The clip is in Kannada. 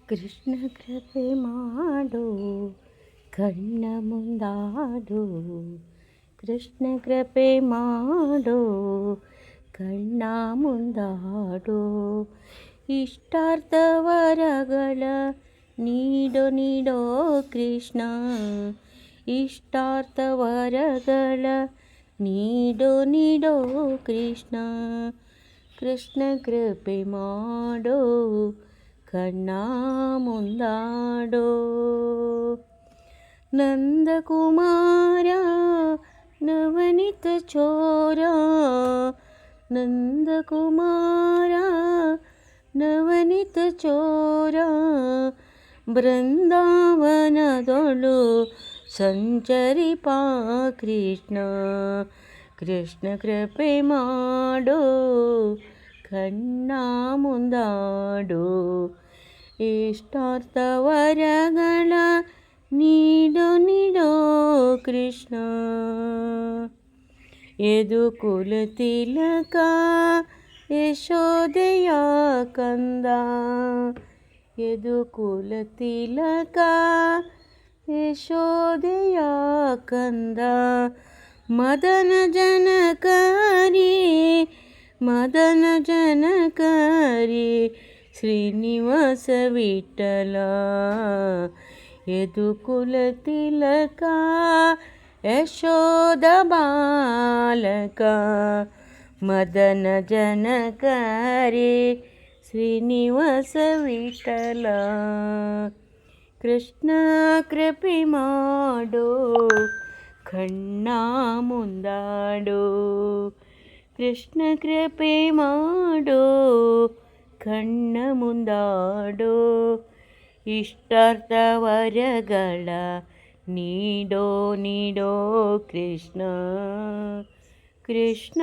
ಕೃಷ್ಣ ಕೃಪೆ ಮಾಡೋ ಕಣ್ಣ ಮುಂದಾಡು, ಕೃಷ್ಣ ಕೃಪೆ ಮಾಡೋ ಕಣ್ಣ ಮುಂದಾಡು. ಇಷ್ಟಾರ್ಥವರಗಳ ನೀಡೋ ಕೃಷ್ಣ, ಇಷ್ಟಾರ್ಥವರಗಳ ನೀಡೋ ಕೃಷ್ಣ. ಕೃಷ್ಣ ಕೃಪೆ ಮಾಡೋ ಕಣ್ಣ ಮುಂದಾಡೋ. ನಂದಕುಮಾರ ನವನಿತ ಚೋರ, ನಂದಕುಮಾರ ನವನಿತ ಚೋರ. ಬೃಂದಾವನದೊಳು ಸಂಚರಿಪ ಕೃಷ್ಣ, ಕೃಷ್ಣ ಕೃಪೆ ಮಾಡೋ ಕಣ್ಣ ಮುಂದಾಡು. ಇಷ್ಟಾರ್ಥವರಗಳ ನೀಡೋ ಕೃಷ್ಣ. ಯದುಕುಲ ತಿಲಕ ಯಶೋದೆಯ ಕಂದ, ಯದುಕುಲ ತಿಲಕ ಯಶೋದೆಯ ಕಂದ. ಮದನ ಜನಕರಿ ಮದನ ಜನಕರಿ ಶ್ರೀನಿವಾಸ ವಿಠಲ. ಯದುಕುಲ ತಿಲಕ ಯಶೋದ ಬಾಲಕ, ಮದನ ಜನಕರಿ ಶ್ರೀನಿವಾಸ ವಿಠಲ. ಕೃಷ್ಣ ಕೃಪೆ ಮಾಡೋ ಕಣ್ಣ ಮುಂದಾಡೋ, ಕೃಷ್ಣ ಕೃಪೆ ಮಾಡೋ ಕಣ್ಣ ಮುಂದಾಡೋ. ಇಷ್ಟಾರ್ಥವರಗಳ ನೀಡೋ ಕೃಷ್ಣ, ಕೃಷ್ಣ.